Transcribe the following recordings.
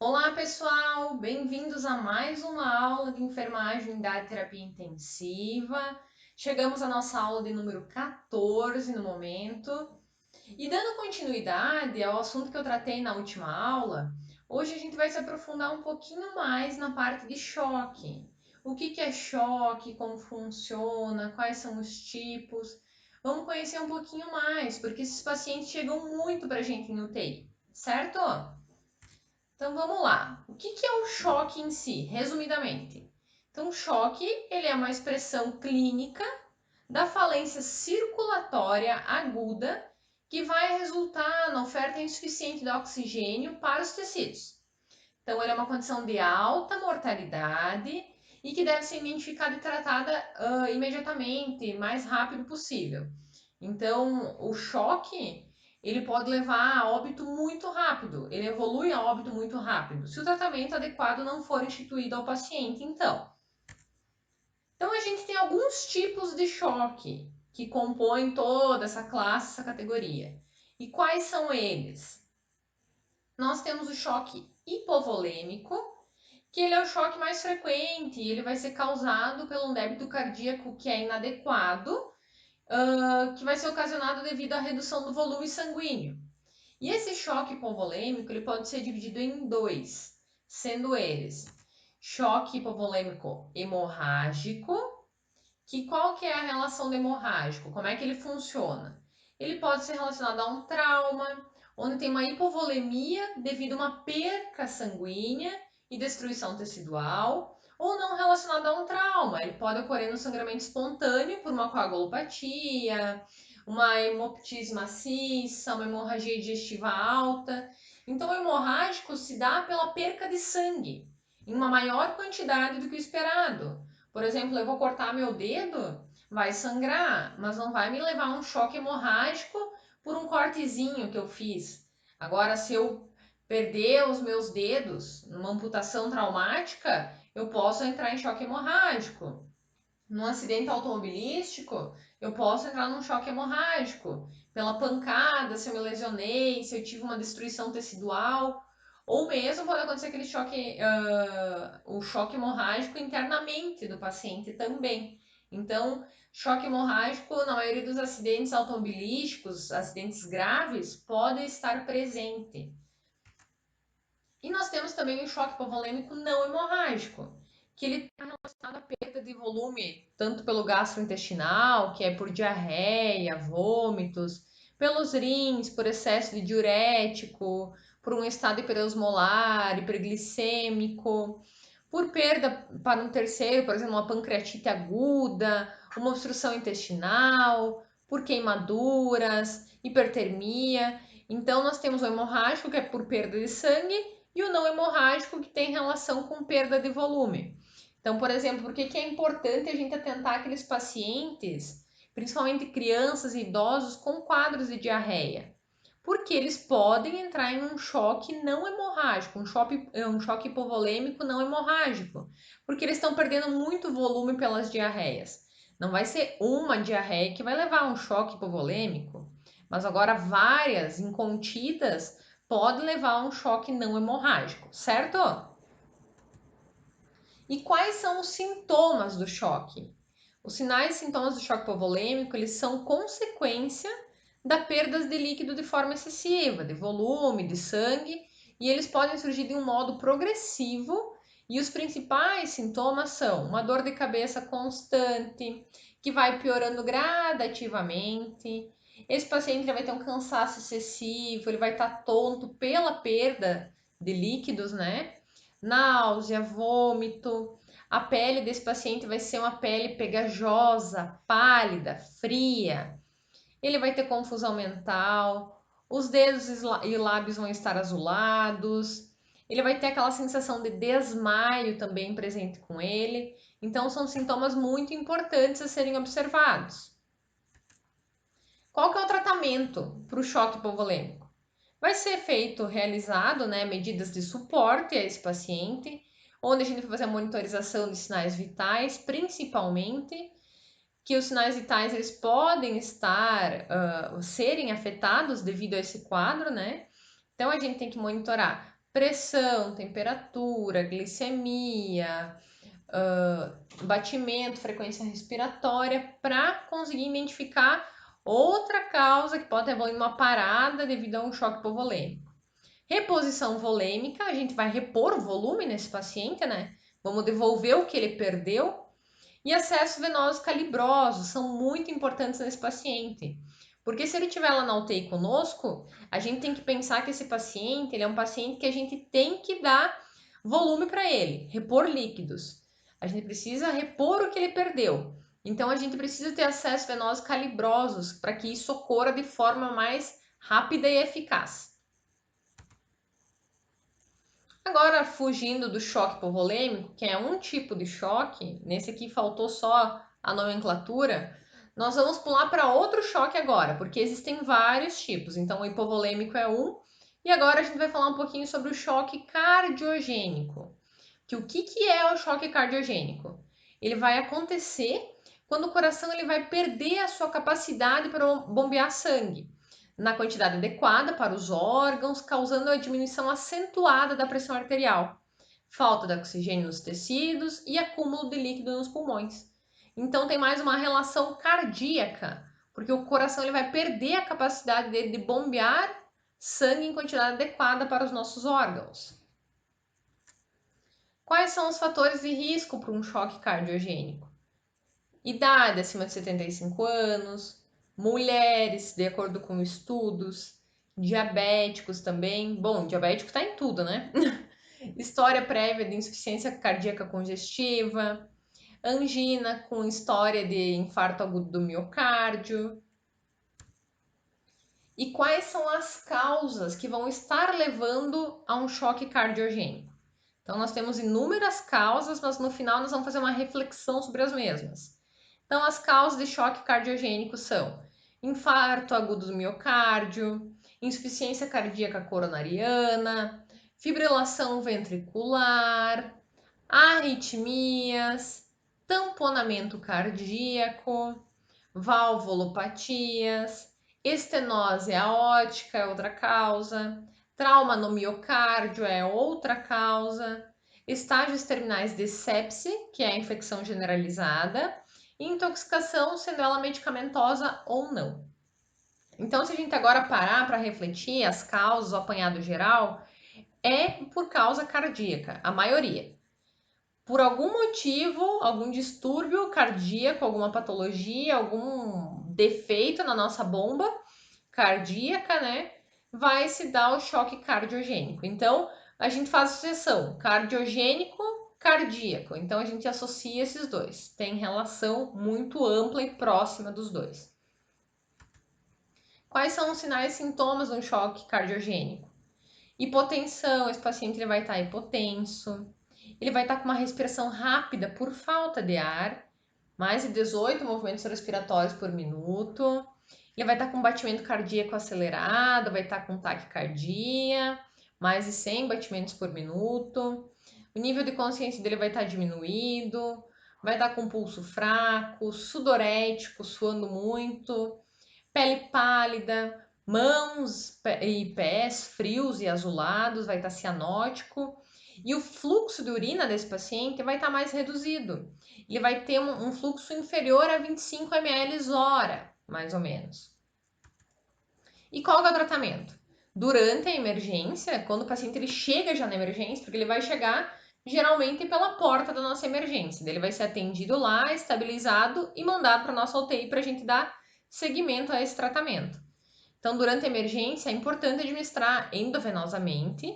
Olá, pessoal! Bem-vindos a mais uma aula de enfermagem da terapia intensiva. Chegamos à nossa aula de número 14 no momento. E dando continuidade ao assunto que eu tratei na última aula, hoje a gente vai se aprofundar um pouquinho mais na parte de choque. O que é choque, como funciona, quais são os tipos. Vamos conhecer um pouquinho mais, porque esses pacientes chegam muito para a gente em UTI, certo? Então vamos lá. O que é o choque em si, resumidamente? Então, o choque ele é uma expressão clínica da falência circulatória aguda que vai resultar na oferta insuficiente de oxigênio para os tecidos. Então, ele é uma condição de alta mortalidade e que deve ser identificada e tratada imediatamente, mais rápido possível. Então, o choque ele pode levar a óbito muito rápido, ele evolui a óbito muito rápido, se o tratamento adequado não for instituído ao paciente, então. Então, a gente tem alguns tipos de choque que compõem toda essa classe, essa categoria. E quais são eles? Nós temos o choque hipovolêmico, que ele é o choque mais frequente, ele vai ser causado pelo débito cardíaco que é inadequado, que vai ser ocasionado devido à redução do volume sanguíneo. E esse choque hipovolêmico ele pode ser dividido em dois, sendo eles choque hipovolêmico hemorrágico, que qual que é a relação do hemorrágico? Como é que ele funciona? Ele pode ser relacionado a um trauma, onde tem uma hipovolemia devido a uma perca sanguínea e destruição tecidual, ou não relacionado a um trauma. Ele pode ocorrer no sangramento espontâneo por uma coagulopatia, uma hemoptise maciça, uma hemorragia digestiva alta. Então, o hemorrágico se dá pela perca de sangue em uma maior quantidade do que o esperado. Por exemplo, eu vou cortar meu dedo, vai sangrar, mas não vai me levar a um choque hemorrágico por um cortezinho que eu fiz. Agora, se eu perder os meus dedos numa amputação traumática, eu posso entrar em choque hemorrágico. Num acidente automobilístico, eu posso entrar num choque hemorrágico. Pela pancada, se eu me lesionei, se eu tive uma destruição tecidual, ou mesmo pode acontecer aquele choque, o choque hemorrágico internamente do paciente também. Então, choque hemorrágico, na maioria dos acidentes automobilísticos, acidentes graves, pode estar presente. E nós temos também o choque hipovolêmico não hemorrágico, que ele está relacionado à perda de volume, tanto pelo gastrointestinal, que é por diarreia, vômitos, pelos rins, por excesso de diurético, por um estado hiperosmolar, hiperglicêmico, por perda para um terceiro, por exemplo, uma pancreatite aguda, uma obstrução intestinal, por queimaduras, hipertermia. Então, nós temos o hemorrágico, que é por perda de sangue, e o não hemorrágico, que tem relação com perda de volume. Então, por exemplo, por que é importante a gente atentar aqueles pacientes, principalmente crianças e idosos, com quadros de diarreia? Porque eles podem entrar em um choque não hemorrágico, um choque hipovolêmico não hemorrágico, porque eles estão perdendo muito volume pelas diarreias. Não vai ser uma diarreia que vai levar a um choque hipovolêmico, mas agora várias incontidas pode levar a um choque não hemorrágico, certo? E quais são os sintomas do choque? Os sinais e sintomas do choque hipovolêmico, eles são consequência da perda de líquido de forma excessiva, de volume, de sangue, e eles podem surgir de um modo progressivo, e os principais sintomas são uma dor de cabeça constante, que vai piorando gradativamente. Esse paciente vai ter um cansaço excessivo, ele vai estar tonto pela perda de líquidos, né? Náusea, vômito. A pele desse paciente vai ser uma pele pegajosa, pálida, fria. Ele vai ter confusão mental, os dedos e lábios vão estar azulados. Ele vai ter aquela sensação de desmaio também presente com ele. Então, são sintomas muito importantes a serem observados. Qual que é o tratamento para o choque hipovolêmico? Vai ser realizado, né, medidas de suporte a esse paciente, onde a gente vai fazer a monitorização de sinais vitais, principalmente, que os sinais vitais eles podem serem afetados devido a esse quadro, né? Então a gente tem que monitorar pressão, temperatura, glicemia, batimento, frequência respiratória, para conseguir identificar outra causa que pode ter uma parada devido a um choque hipovolêmico. Reposição volêmica, a gente vai repor o volume nesse paciente, né? Vamos devolver o que ele perdeu. E acessos venosos calibrosos são muito importantes nesse paciente. Porque se ele estiver lá na UTI conosco, a gente tem que pensar que esse paciente, ele é um paciente que a gente tem que dar volume para ele, repor líquidos. A gente precisa repor o que ele perdeu. Então a gente precisa ter acessos venosos calibrosos para que isso ocorra de forma mais rápida e eficaz. Agora, fugindo do choque hipovolêmico, que é um tipo de choque, nesse aqui faltou só a nomenclatura, nós vamos pular para outro choque agora, porque existem vários tipos. Então, o hipovolêmico é um, e agora a gente vai falar um pouquinho sobre o choque cardiogênico. Que é o choque cardiogênico? Ele vai acontecer quando o coração ele vai perder a sua capacidade para bombear sangue na quantidade adequada para os órgãos, causando a diminuição acentuada da pressão arterial, falta de oxigênio nos tecidos e acúmulo de líquido nos pulmões. Então tem mais uma relação cardíaca, porque o coração ele vai perder a capacidade dele de bombear sangue em quantidade adequada para os nossos órgãos. Quais são os fatores de risco para um choque cardiogênico? Idade acima de 75 anos, mulheres, de acordo com estudos, diabéticos também. Bom, diabético está em tudo, né? História prévia de insuficiência cardíaca congestiva, angina com história de infarto agudo do miocárdio. E quais são as causas que vão estar levando a um choque cardiogênico? Então, nós temos inúmeras causas, mas no final nós vamos fazer uma reflexão sobre as mesmas. Então, as causas de choque cardiogênico são infarto agudo do miocárdio, insuficiência cardíaca coronariana, fibrilação ventricular, arritmias, tamponamento cardíaco, valvulopatias, estenose aórtica é outra causa, trauma no miocárdio é outra causa, estágios terminais de sepse, que é a infecção generalizada, e intoxicação, sendo ela medicamentosa ou não. Então, se a gente agora parar para refletir as causas, o apanhado geral, é por causa cardíaca, a maioria. Por algum motivo, algum distúrbio cardíaco, alguma patologia, algum defeito na nossa bomba cardíaca, né? Vai se dar o choque cardiogênico. Então, a gente faz associação cardiogênico, cardíaco. Então, a gente associa esses dois. Tem relação muito ampla e próxima dos dois. Quais são os sinais e sintomas de um choque cardiogênico? Hipotensão, esse paciente ele vai estar hipotenso, ele vai estar com uma respiração rápida por falta de ar, mais de 18 movimentos respiratórios por minuto, ele vai estar com batimento cardíaco acelerado, vai estar com taquicardia, mais de 100 batimentos por minuto, o nível de consciência dele vai estar diminuído, vai estar com pulso fraco, sudorético, suando muito, pele pálida, mãos e pés frios e azulados, vai estar cianótico. E o fluxo de urina desse paciente vai estar mais reduzido. Ele vai ter um fluxo inferior a 25 ml hora, mais ou menos. E qual é o tratamento? Durante a emergência, quando o paciente ele chega já na emergência, porque ele vai chegar geralmente pela porta da nossa emergência. Ele vai ser atendido lá, estabilizado e mandado para a nossa UTI para a gente dar seguimento a esse tratamento. Então, durante a emergência, é importante administrar endovenosamente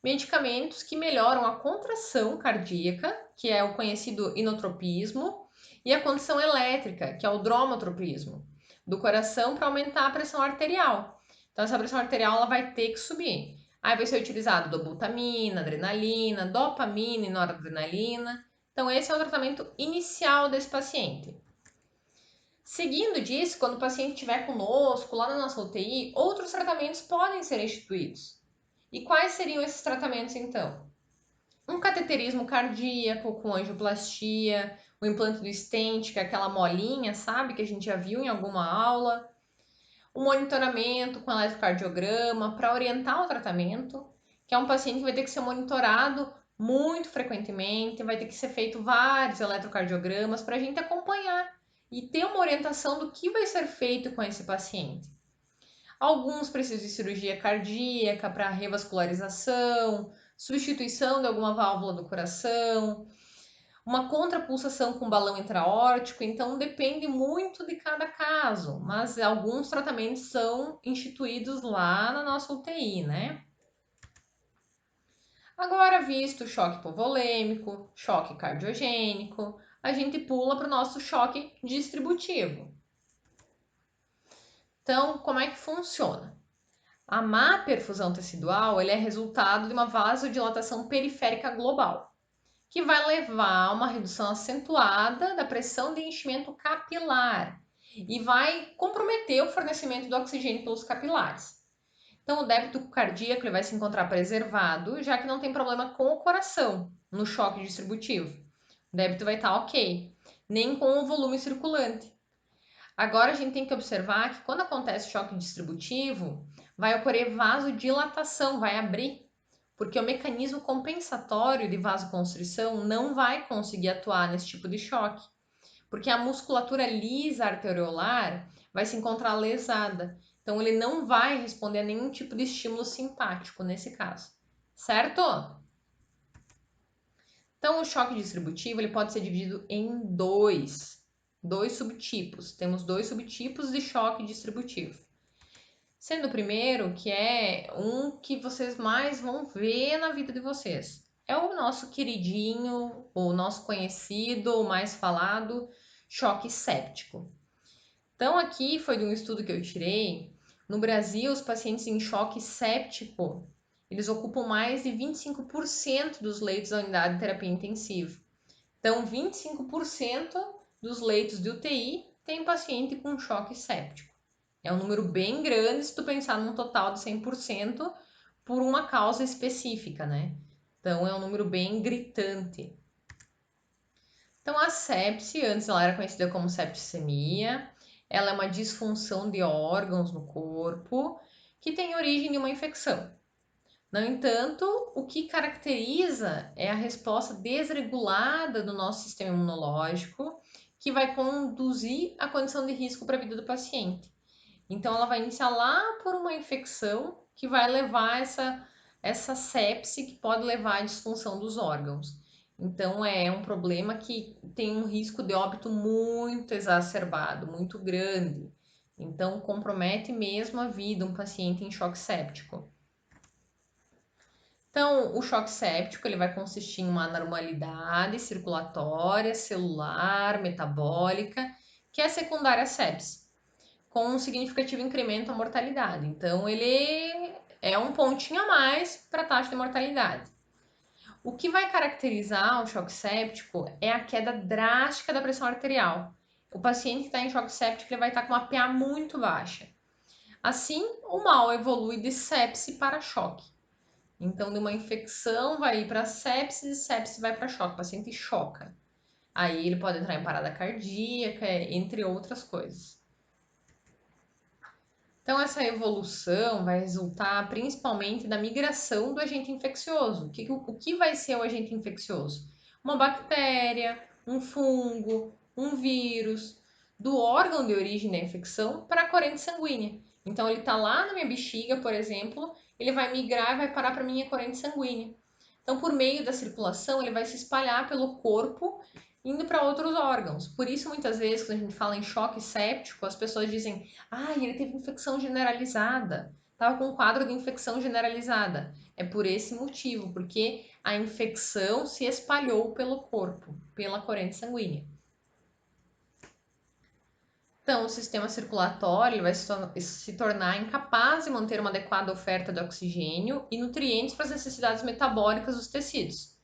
medicamentos que melhoram a contração cardíaca, que é o conhecido inotropismo, e a condição elétrica, que é o dromotropismo, do coração para aumentar a pressão arterial. Então, essa pressão arterial ela vai ter que subir. Aí vai ser utilizado dobutamina, adrenalina, dopamina e noradrenalina. Então, esse é o tratamento inicial desse paciente. Seguindo disso, quando o paciente estiver conosco, lá na nossa UTI, outros tratamentos podem ser instituídos. E quais seriam esses tratamentos então? Um cateterismo cardíaco com angioplastia, o implante do stent, que é aquela molinha, sabe, que a gente já viu em alguma aula. O monitoramento com eletrocardiograma para orientar o tratamento que é um paciente que vai ter que ser monitorado muito frequentemente, vai ter que ser feito vários eletrocardiogramas para a gente acompanhar e ter uma orientação do que vai ser feito com esse paciente. Alguns precisam de cirurgia cardíaca para revascularização, substituição de alguma válvula do coração, uma contrapulsação com balão intraórtico, então depende muito de cada caso, mas alguns tratamentos são instituídos lá na nossa UTI, né? Agora, visto o choque hipovolêmico, choque cardiogênico, a gente pula para o nosso choque distributivo. Então, como é que funciona? A má perfusão tecidual ele é resultado de uma vasodilatação periférica global, que vai levar a uma redução acentuada da pressão de enchimento capilar e vai comprometer o fornecimento do oxigênio pelos capilares. Então, o débito cardíaco ele vai se encontrar preservado, já que não tem problema com o coração no choque distributivo. O débito vai estar ok, nem com o volume circulante. Agora, a gente tem que observar que quando acontece choque distributivo, vai ocorrer vasodilatação, vai abrir, porque o mecanismo compensatório de vasoconstrição não vai conseguir atuar nesse tipo de choque, porque a musculatura lisa arteriolar vai se encontrar lesada. Então, ele não vai responder a nenhum tipo de estímulo simpático nesse caso, certo? Então, o choque distributivo ele pode ser dividido em dois subtipos. Temos dois subtipos de choque distributivo. Sendo o primeiro, que é um que vocês mais vão ver na vida de vocês. É o nosso queridinho, o nosso conhecido, o mais falado, choque séptico. Então, aqui foi de um estudo que eu tirei. No Brasil, os pacientes em choque séptico, eles ocupam mais de 25% dos leitos da unidade de terapia intensiva. Então, 25% dos leitos de UTI tem paciente com choque séptico. É um número bem grande se tu pensar num total de 100% por uma causa específica, né? Então, é um número bem gritante. Então, a sepse, antes ela era conhecida como septicemia, ela é uma disfunção de órgãos no corpo que tem origem em uma infecção. No entanto, o que caracteriza é a resposta desregulada do nosso sistema imunológico, que vai conduzir à condição de risco para a vida do paciente. Então, ela vai iniciar lá por uma infecção que vai levar essa sepse, que pode levar à disfunção dos órgãos. Então, é um problema que tem um risco de óbito muito exacerbado, muito grande. Então, compromete mesmo a vida um paciente em choque séptico. Então, o choque séptico ele vai consistir em uma anormalidade circulatória, celular, metabólica, que é secundária à sepse, com um significativo incremento à mortalidade. Então, ele é um pontinho a mais para a taxa de mortalidade. O que vai caracterizar o choque séptico é a queda drástica da pressão arterial. O paciente que está em choque séptico ele vai estar com uma PA muito baixa. Assim, o mal evolui de sepse para choque. Então, de uma infecção vai ir para sepse e sepse vai para choque. O paciente choca. Aí ele pode entrar em parada cardíaca, entre outras coisas. Então, essa evolução vai resultar principalmente da migração do agente infeccioso. O que vai ser o agente infeccioso? Uma bactéria, um fungo, um vírus, do órgão de origem da infecção para a corrente sanguínea. Então, ele está lá na minha bexiga, por exemplo, ele vai migrar e vai parar para a minha corrente sanguínea. Então, por meio da circulação, ele vai se espalhar pelo corpo indo para outros órgãos. Por isso, muitas vezes, quando a gente fala em choque séptico, as pessoas dizem: ah, ele teve infecção generalizada, estava com um quadro de infecção generalizada. É por esse motivo, porque a infecção se espalhou pelo corpo, pela corrente sanguínea. Então, o sistema circulatório vai se tornar incapaz de manter uma adequada oferta de oxigênio e nutrientes para as necessidades metabólicas dos tecidos.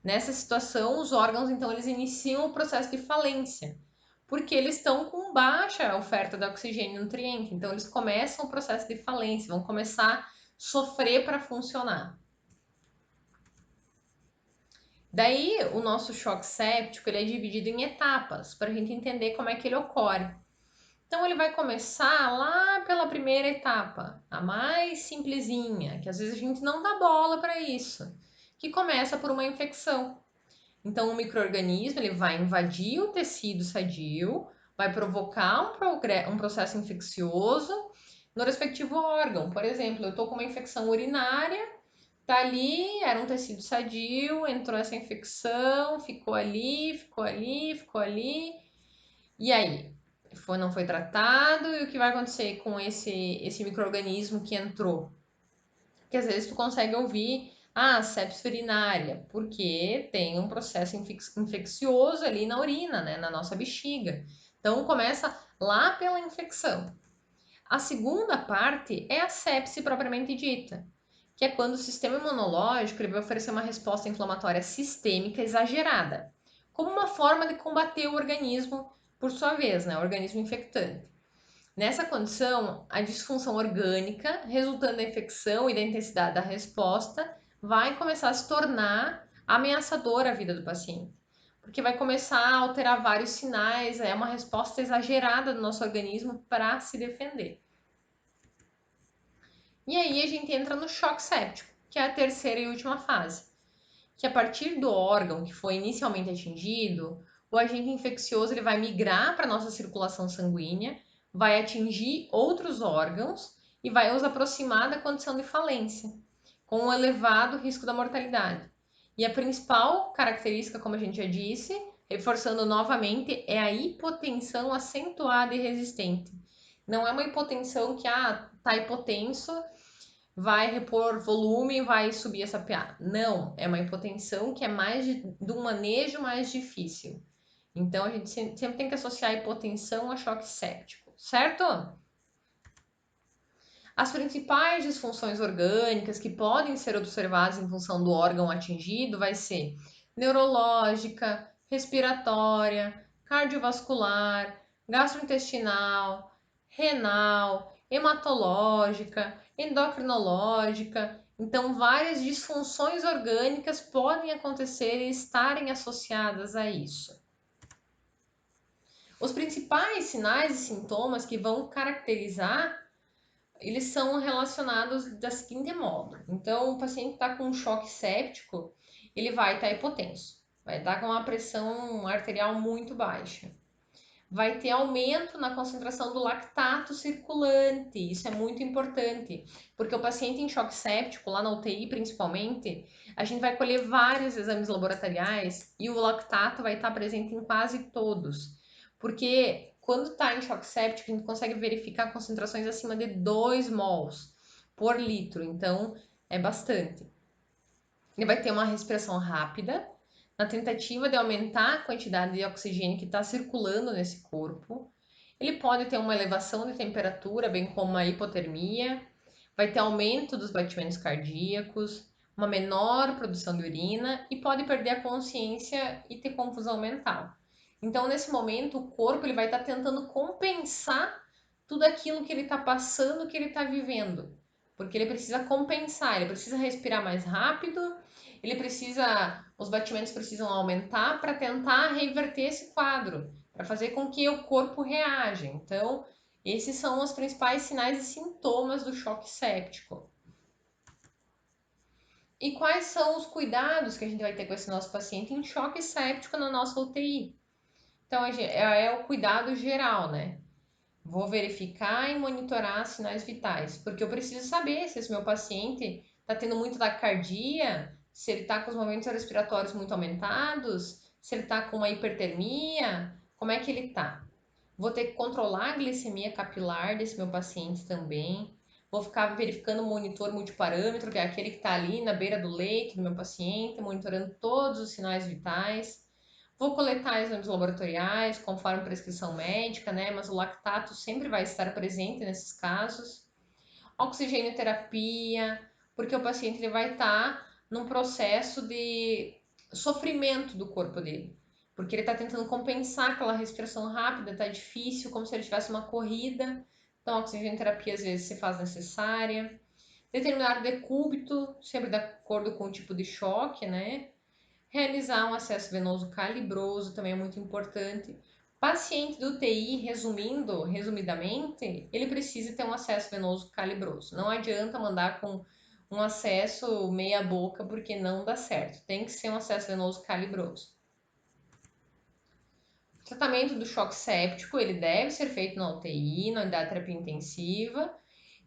Nessa situação, os órgãos então eles iniciam o processo de falência, porque eles estão com baixa oferta de oxigênio e nutriente. Então, eles começam o processo de falência, vão começar a sofrer para funcionar. Daí, o nosso choque séptico ele é dividido em etapas, para a gente entender como é que ele ocorre. Então ele vai começar lá pela primeira etapa, a mais simplesinha, que às vezes a gente não dá bola para isso, que começa por uma infecção. Então o microorganismo ele vai invadir o tecido sadio, vai provocar um processo infeccioso no respectivo órgão. Por exemplo, eu estou com uma infecção urinária, tá ali, era um tecido sadio, entrou essa infecção, ficou ali, ficou ali, ficou ali. E aí? Não foi tratado, e o que vai acontecer com esse micro-organismo que entrou? Que às vezes tu consegue ouvir, sepse urinária, porque tem um processo infeccioso ali na urina, né, na nossa bexiga. Então começa lá pela infecção. A segunda parte é a sepse propriamente dita, que é quando o sistema imunológico ele vai oferecer uma resposta inflamatória sistêmica exagerada, como uma forma de combater o organismo, por sua vez, né, o organismo infectante. Nessa condição, a disfunção orgânica, resultando da infecção e da intensidade da resposta, vai começar a se tornar ameaçadora à vida do paciente, porque vai começar a alterar vários sinais, é uma resposta exagerada do nosso organismo para se defender. E aí a gente entra no choque séptico, que é a terceira e última fase, que a partir do órgão que foi inicialmente atingido, o agente infeccioso ele vai migrar para a nossa circulação sanguínea, vai atingir outros órgãos e vai os aproximar da condição de falência, com um elevado risco da mortalidade. E a principal característica, como a gente já disse, reforçando novamente, é a hipotensão acentuada e resistente. Não é uma hipotensão que tá hipotenso, vai repor volume e vai subir essa PA. Não, é uma hipotensão que é mais de um manejo mais difícil. Então a gente sempre tem que associar a hipotensão a choque séptico, certo? As principais disfunções orgânicas que podem ser observadas em função do órgão atingido vai ser neurológica, respiratória, cardiovascular, gastrointestinal, renal, hematológica, endocrinológica. Então, várias disfunções orgânicas podem acontecer e estarem associadas a isso. Os principais sinais e sintomas que vão caracterizar eles são relacionados da seguinte modo. Então, o paciente está com um choque séptico, ele vai estar hipotenso, vai estar com uma pressão arterial muito baixa, vai ter aumento na concentração do lactato circulante, isso é muito importante, porque o paciente em choque séptico, lá na UTI principalmente, a gente vai colher vários exames laboratoriais e o lactato vai estar presente em quase todos, porque quando está em choque séptico, a gente consegue verificar concentrações acima de 2 mols por litro, então é bastante. Ele vai ter uma respiração rápida, na tentativa de aumentar a quantidade de oxigênio que está circulando nesse corpo. Ele pode ter uma elevação de temperatura, bem como uma hipotermia, vai ter aumento dos batimentos cardíacos, uma menor produção de urina e pode perder a consciência e ter confusão mental. Então, nesse momento, o corpo ele vai estar tentando compensar tudo aquilo que ele está passando, que ele está vivendo, porque ele precisa compensar, ele precisa respirar mais rápido, os batimentos precisam aumentar para tentar reverter esse quadro, para fazer com que o corpo reaja. Então, esses são os principais sinais e sintomas do choque séptico. E quais são os cuidados que a gente vai ter com esse nosso paciente em choque séptico na nossa UTI? Então, é o cuidado geral, né? Vou verificar e monitorar sinais vitais, porque eu preciso saber se esse meu paciente está tendo muito taquicardia, se ele está com os movimentos respiratórios muito aumentados, se ele está com uma hipertermia, como é que ele está. Vou ter que controlar a glicemia capilar desse meu paciente também. Vou ficar verificando o monitor multiparâmetro, que é aquele que está ali na beira do leito do meu paciente, monitorando todos os sinais vitais. Vou coletar exames laboratoriais conforme prescrição médica, né? Mas o lactato sempre vai estar presente nesses casos. Oxigênio terapia, porque o paciente ele vai estar num processo de sofrimento do corpo dele, porque ele está tentando compensar aquela respiração rápida, está difícil, como se ele tivesse uma corrida. Então, a oxigênio terapia às vezes se faz necessária. Determinar o decúbito, sempre de acordo com o tipo de choque, né? Realizar um acesso venoso calibroso também é muito importante Paciente do UTI, resumidamente, ele precisa ter um acesso venoso calibroso. Não adianta mandar com um acesso meia boca, porque não dá certo. Tem que ser um acesso venoso calibroso. O tratamento do choque séptico, ele deve ser feito na UTI, na unidade de terapia intensiva,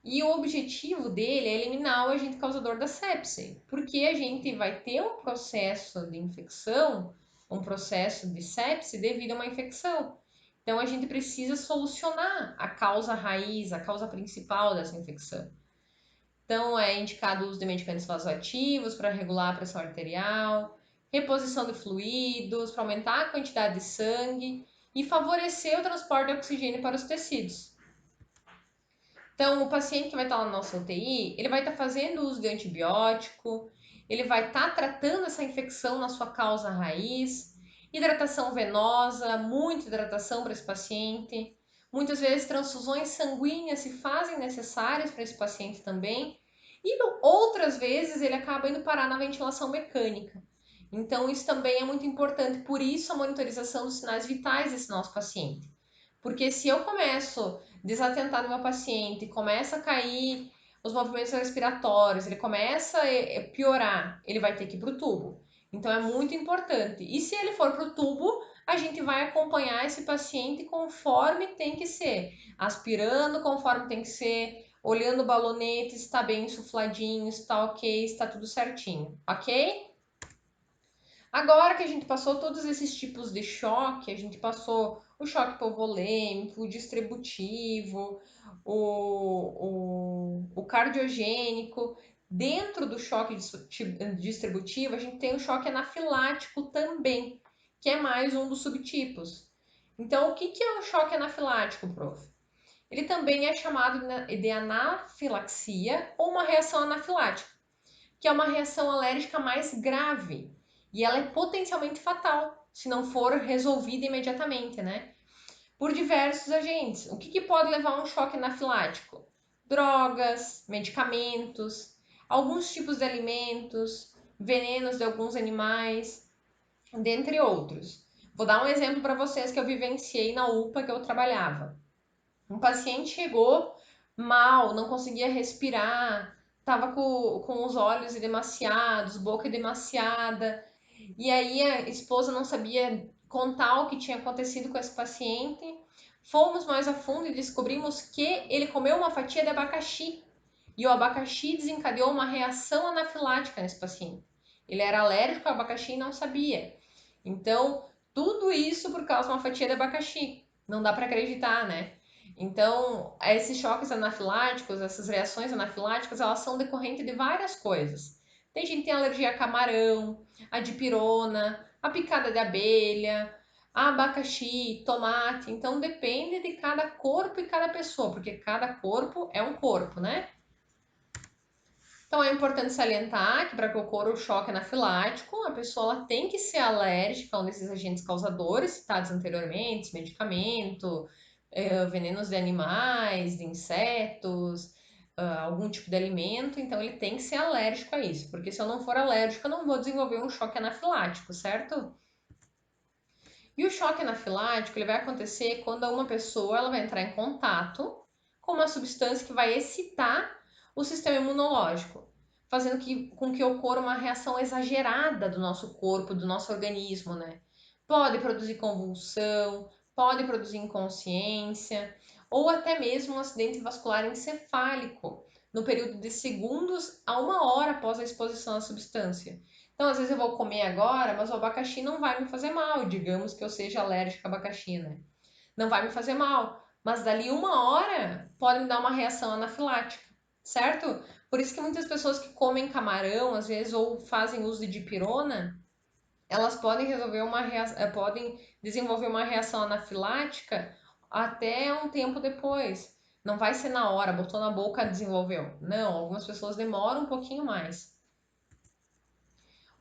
e o objetivo dele é eliminar o agente causador da sepse, porque a gente vai ter um processo de infecção, um processo de sepse devido a uma infecção. Então a gente precisa solucionar a causa raiz, a causa principal dessa infecção. Então é indicado o uso de medicamentos vasoativos para regular a pressão arterial, reposição de fluidos, para aumentar a quantidade de sangue e favorecer o transporte de oxigênio para os tecidos. Então, o paciente que vai estar lá na nossa UTI, ele vai estar fazendo uso de antibiótico, ele vai estar tratando essa infecção na sua causa raiz, hidratação venosa, muita hidratação para esse paciente. Muitas vezes transfusões sanguíneas se fazem necessárias para esse paciente também. E outras vezes ele acaba indo parar na ventilação mecânica. Então, isso também é muito importante, por isso a monitorização dos sinais vitais desse nosso paciente. Porque se eu começo desatentar no meu paciente, começa a cair os movimentos respiratórios, ele começa a piorar, ele vai ter que ir para o tubo. Então é muito importante. E se ele for para o tubo, a gente vai acompanhar esse paciente conforme tem que ser, aspirando conforme tem que ser, olhando o balonete, se está bem insufladinho, se está ok, se está tudo certinho, ok? Agora que a gente passou todos esses tipos de choque, a gente passou o choque hipovolêmico, o distributivo, o cardiogênico. Dentro do choque distributivo, a gente tem o choque anafilático também, que é mais um dos subtipos. Então, o que é o choque anafilático, prof? Ele também é chamado de anafilaxia ou uma reação anafilática, que é uma reação alérgica mais grave e ela é potencialmente fatal se não for resolvida imediatamente, né? Por diversos agentes. O que pode levar a um choque anafilático? Drogas, medicamentos, alguns tipos de alimentos, venenos de alguns animais, dentre outros. Vou dar um exemplo para vocês que eu vivenciei na UPA que eu trabalhava. Um paciente chegou mal, não conseguia respirar, estava com os olhos demasiados, boca demasiada, e aí a esposa não sabia contar o que tinha acontecido com esse paciente. Fomos mais a fundo e descobrimos que ele comeu uma fatia de abacaxi. E o abacaxi desencadeou uma reação anafilática nesse paciente. Ele era alérgico ao abacaxi e não sabia. Então, tudo isso por causa de uma fatia de abacaxi. Não dá para acreditar, né? Então, esses choques anafiláticos, essas reações anafiláticas, elas são decorrentes de várias coisas. Tem gente que tem alergia a camarão, a dipirona, a picada de abelha, a abacaxi, tomate. Então, depende de cada corpo e cada pessoa, porque cada corpo é um corpo, né? Então é importante salientar que para que ocorra o choque anafilático, a pessoa ela tem que ser alérgica a um desses agentes causadores citados anteriormente, medicamento, venenos de animais, de insetos, algum tipo de alimento, então ele tem que ser alérgico a isso, porque se eu não for alérgico, eu não vou desenvolver um choque anafilático, certo? E o choque anafilático ele vai acontecer quando uma pessoa ela vai entrar em contato com uma substância que vai excitar o sistema imunológico, fazendo com que ocorra uma reação exagerada do nosso corpo, do nosso organismo, né? Pode produzir convulsão, pode produzir inconsciência, ou até mesmo um acidente vascular encefálico, no período de segundos a 1 hora após a exposição à substância. Então, às vezes eu vou comer agora, mas o abacaxi não vai me fazer mal, digamos que eu seja alérgica a abacaxi, né? Não vai me fazer mal, mas dali 1 hora pode me dar uma reação anafilática, certo? Por isso que muitas pessoas que comem camarão, às vezes, ou fazem uso de dipirona, elas podem podem desenvolver uma reação anafilática até um tempo depois. Não vai ser na hora, botou na boca, desenvolveu. Não, algumas pessoas demoram um pouquinho mais.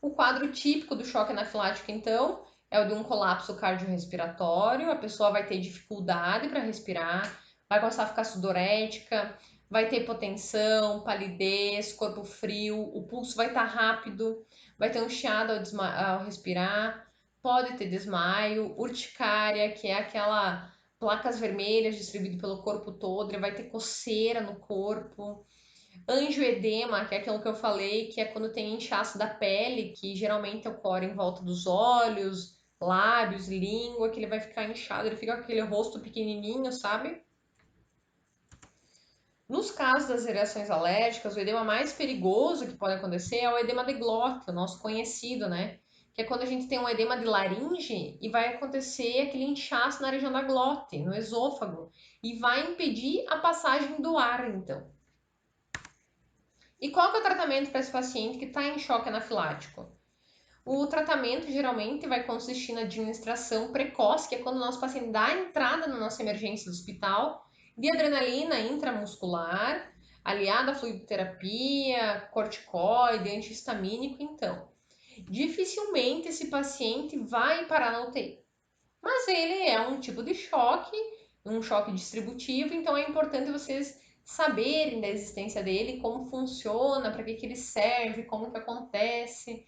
O quadro típico do choque anafilático, então, é o de um colapso cardiorrespiratório. A pessoa vai ter dificuldade para respirar, vai começar a ficar sudorética, vai ter hipotensão, palidez, corpo frio, o pulso vai estar rápido, vai ter um chiado ao respirar, pode ter desmaio, urticária, que é aquela placas vermelhas distribuídas pelo corpo todo, ele vai ter coceira no corpo. Angioedema, que é aquilo que eu falei, que é quando tem inchaço da pele, que geralmente ocorre em volta dos olhos, lábios, língua, que ele vai ficar inchado, ele fica com aquele rosto pequenininho, sabe? Nos casos das reações alérgicas, o edema mais perigoso que pode acontecer é o edema de glote, o nosso conhecido, né? Que é quando a gente tem um edema de laringe e vai acontecer aquele inchaço na região da glote, no esôfago, e vai impedir a passagem do ar, então. E qual que é o tratamento para esse paciente que está em choque anafilático? O tratamento geralmente vai consistir na administração precoce, que é quando o nosso paciente dá a entrada na nossa emergência do hospital, de adrenalina intramuscular, aliada à fluidoterapia, corticoide, antihistamínico, então. Dificilmente esse paciente vai parar na UTI. Mas ele é um tipo de choque, um choque distributivo, então é importante vocês saberem da existência dele, como funciona, para que ele serve, como que acontece.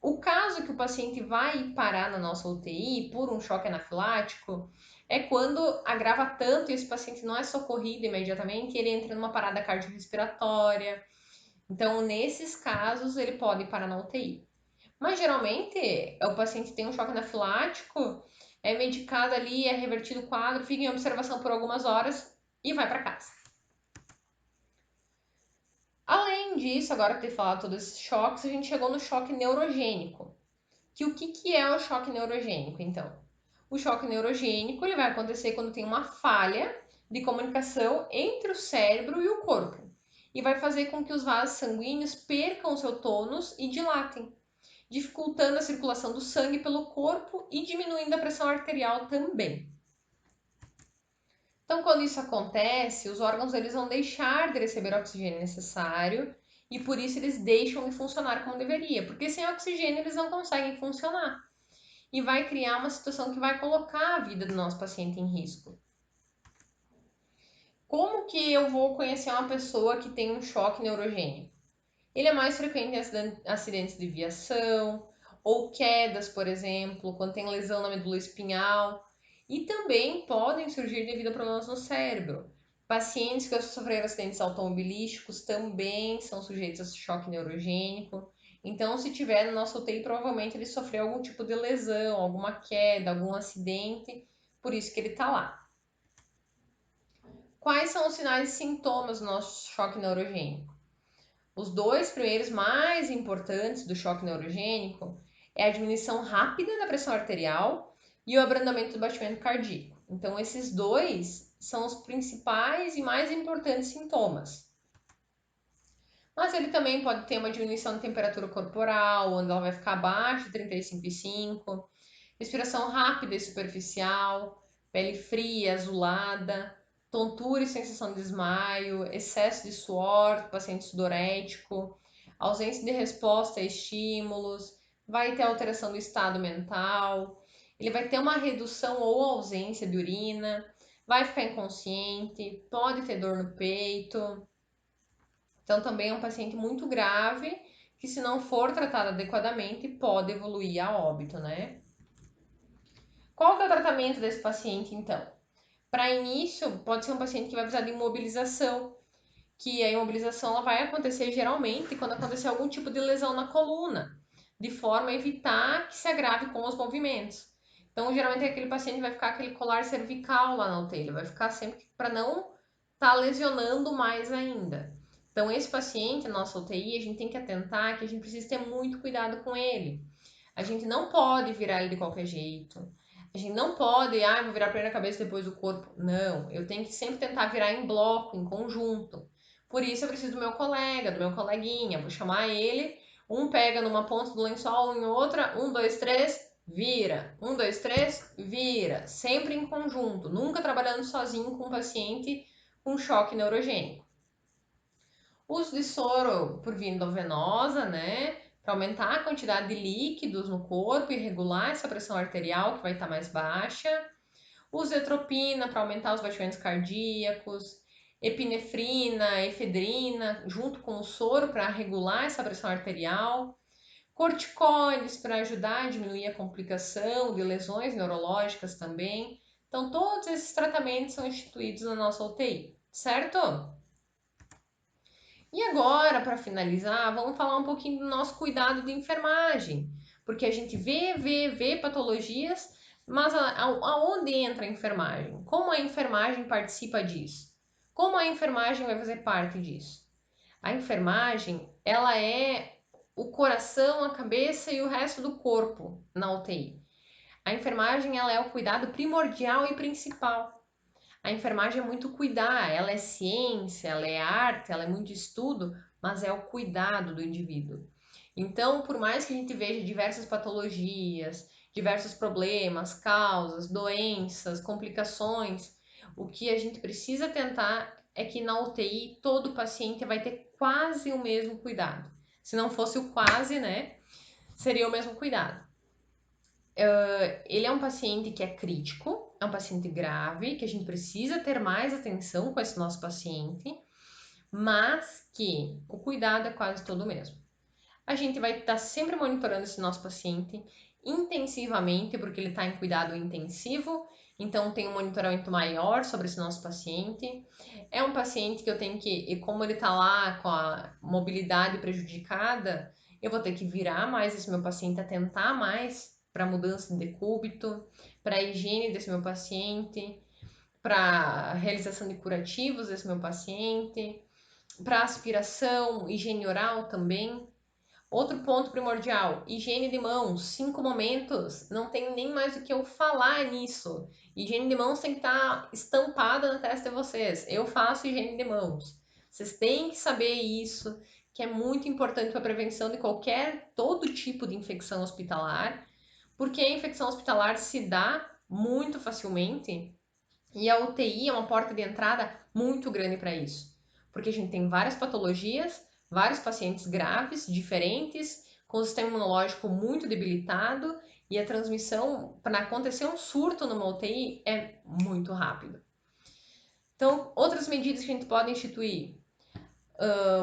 O caso que o paciente vai parar na nossa UTI por um choque anafilático é quando agrava tanto e esse paciente não é socorrido imediatamente, ele entra numa parada cardiorrespiratória. Então, nesses casos, ele pode parar na UTI. Mas geralmente o paciente tem um choque anafilático, é medicado ali, é revertido o quadro, fica em observação por algumas horas e vai para casa. Além disso, agora ter falado todos esses choques, a gente chegou no choque neurogênico. Que o que é o choque neurogênico, então? O choque neurogênico ele vai acontecer quando tem uma falha de comunicação entre o cérebro e o corpo. E vai fazer com que os vasos sanguíneos percam o seu tônus e dilatem, dificultando a circulação do sangue pelo corpo e diminuindo a pressão arterial também. Então, quando isso acontece, os órgãos eles vão deixar de receber o oxigênio necessário e por isso eles deixam de funcionar como deveria, porque sem oxigênio eles não conseguem funcionar e vai criar uma situação que vai colocar a vida do nosso paciente em risco. Como que eu vou conhecer uma pessoa que tem um choque neurogênico? Ele é mais frequente em acidentes de viação ou quedas, por exemplo, quando tem lesão na medula espinhal. E também podem surgir devido a problemas no cérebro. Pacientes que sofreram acidentes automobilísticos também são sujeitos a choque neurogênico. Então, se tiver no nosso UTI, provavelmente ele sofreu algum tipo de lesão, alguma queda, algum acidente, por isso que ele está lá. Quais são os sinais e sintomas do nosso choque neurogênico? Os dois primeiros mais importantes do choque neurogênico é a diminuição rápida da pressão arterial e o abrandamento do batimento cardíaco. Então, esses dois são os principais e mais importantes sintomas. Mas ele também pode ter uma diminuição da temperatura corporal, onde ela vai ficar abaixo de 35,5, respiração rápida e superficial, pele fria, azulada, tontura e sensação de desmaio, excesso de suor, paciente sudorético, ausência de resposta a estímulos, vai ter alteração do estado mental, ele vai ter uma redução ou ausência de urina, vai ficar inconsciente, pode ter dor no peito. Então, também é um paciente muito grave que, se não for tratado adequadamente, pode evoluir a óbito, né? Qual que é o tratamento desse paciente, então? Para início, pode ser um paciente que vai precisar de imobilização, que a imobilização ela vai acontecer geralmente quando acontecer algum tipo de lesão na coluna, de forma a evitar que se agrave com os movimentos. Então, geralmente, aquele paciente vai ficar aquele colar cervical lá na UTI, ele vai ficar sempre para não estar lesionando mais ainda. Então, esse paciente, na nossa UTI, a gente tem que atentar que a gente precisa ter muito cuidado com ele. A gente não pode virar ele de qualquer jeito. A gente não pode, vou virar a primeira cabeça depois do corpo. Não, eu tenho que sempre tentar virar em bloco, em conjunto. Por isso eu preciso do meu colega, do meu coleguinha. Vou chamar ele. Um pega numa ponta do lençol, em outra. Um, dois, três, vira. Um, dois, três, vira. Sempre em conjunto. Nunca trabalhando sozinho com um paciente com choque neurogênico. Uso de soro por via endovenosa, né? Para aumentar a quantidade de líquidos no corpo e regular essa pressão arterial que vai estar mais baixa. Uso de atropina para aumentar os batimentos cardíacos. Epinefrina, efedrina, junto com o soro para regular essa pressão arterial. corticoides para ajudar a diminuir a complicação de lesões neurológicas também. Então, todos esses tratamentos são instituídos na nossa UTI, certo? E agora, para finalizar, vamos falar um pouquinho do nosso cuidado de enfermagem, porque a gente vê patologias, mas aonde entra a enfermagem? Como a enfermagem participa disso? Como a enfermagem vai fazer parte disso? A enfermagem, ela é o coração, a cabeça e o resto do corpo na UTI. A enfermagem, ela é o cuidado primordial e principal. A enfermagem é muito cuidar, ela é ciência, ela é arte, ela é muito estudo, mas é o cuidado do indivíduo. Então, por mais que a gente veja diversas patologias, diversos problemas, causas, doenças, complicações, o que a gente precisa tentar é que na UTI todo paciente vai ter quase o mesmo cuidado. Se não fosse o quase, né, seria o mesmo cuidado. Ele é um paciente que é crítico, é um paciente grave, que a gente precisa ter mais atenção com esse nosso paciente, mas que o cuidado é quase todo o mesmo. A gente vai estar sempre monitorando esse nosso paciente intensivamente, porque ele está em cuidado intensivo, então tem um monitoramento maior sobre esse nosso paciente. É um paciente que eu tenho que, e como ele está lá com a mobilidade prejudicada, eu vou ter que virar mais esse meu paciente, atentar mais para a mudança de decúbito, para a higiene desse meu paciente, para a realização de curativos desse meu paciente, para aspiração, higiene oral também. Outro ponto primordial, higiene de mãos, 5 momentos, não tem nem mais o que eu falar nisso. Higiene de mãos tem que estar estampada na testa de vocês. Eu faço higiene de mãos. Vocês têm que saber isso, que é muito importante para a prevenção de todo tipo de infecção hospitalar, porque a infecção hospitalar se dá muito facilmente e a UTI é uma porta de entrada muito grande para isso, porque a gente tem várias patologias, vários pacientes graves, diferentes, com o sistema imunológico muito debilitado e a transmissão, para acontecer um surto numa UTI, é muito rápido. Então, outras medidas que a gente pode instituir.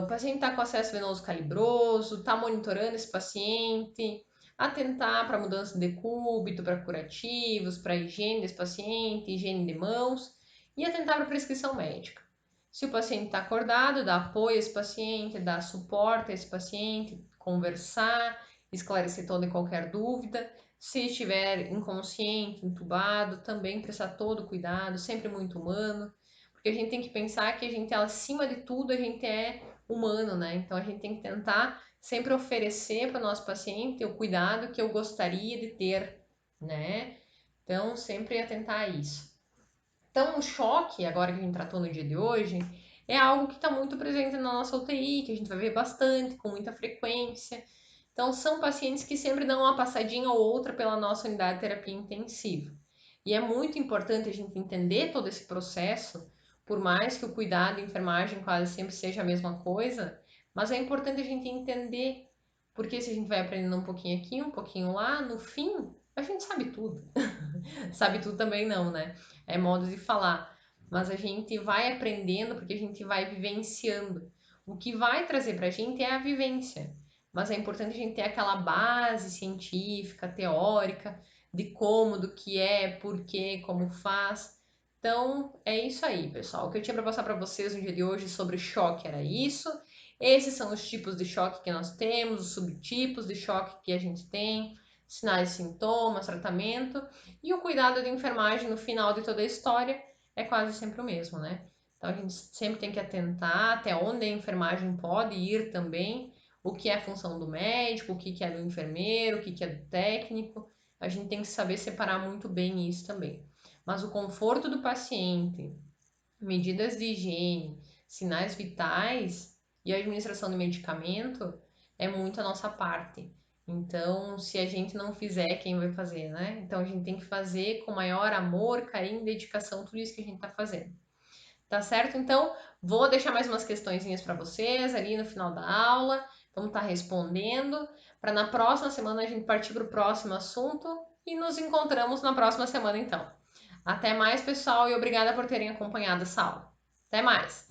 O paciente está com acesso venoso calibroso, está monitorando esse paciente, atentar para mudança de decúbito, para curativos, para higiene desse paciente, higiene de mãos e atentar para prescrição médica. Se o paciente está acordado, dá apoio a esse paciente, dá suporte a esse paciente, conversar, esclarecer toda e qualquer dúvida. Se estiver inconsciente, entubado, também prestar todo o cuidado, sempre muito humano, porque a gente tem que pensar que a gente, acima de tudo, a gente é humano, né? Então a gente tem que tentar sempre oferecer para o nosso paciente o cuidado que eu gostaria de ter, né? Então, sempre atentar a isso. Então, o choque, agora que a gente tratou no dia de hoje, é algo que está muito presente na nossa UTI, que a gente vai ver bastante, com muita frequência. Então, são pacientes que sempre dão uma passadinha ou outra pela nossa unidade de terapia intensiva. E é muito importante a gente entender todo esse processo, por mais que o cuidado e a enfermagem quase sempre seja a mesma coisa, mas é importante a gente entender, porque se a gente vai aprendendo um pouquinho aqui, um pouquinho lá, no fim, a gente sabe tudo. Sabe tudo também não, né? É modo de falar. Mas a gente vai aprendendo porque a gente vai vivenciando. O que vai trazer pra gente é a vivência. Mas é importante a gente ter aquela base científica, teórica, de como, do que é, por quê, como faz. Então, é isso aí, pessoal. O que eu tinha para passar para vocês no dia de hoje sobre choque era isso. Esses são os tipos de choque que nós temos, os subtipos de choque que a gente tem, sinais e sintomas, tratamento. E o cuidado de enfermagem no final de toda a história é quase sempre o mesmo, né? Então a gente sempre tem que atentar até onde a enfermagem pode ir também, o que é a função do médico, o que é do enfermeiro, o que é do técnico. A gente tem que saber separar muito bem isso também. Mas o conforto do paciente, medidas de higiene, sinais vitais e a administração de medicamento é muito a nossa parte. Então, se a gente não fizer, quem vai fazer, né? Então, a gente tem que fazer com maior amor, carinho e dedicação tudo isso que a gente está fazendo. Tá certo? Então, vou deixar mais umas questõezinhas para vocês ali no final da aula. Vamos estar respondendo para na próxima semana a gente partir para o próximo assunto e nos encontramos na próxima semana então. Até mais, pessoal, e obrigada por terem acompanhado essa aula. Até mais!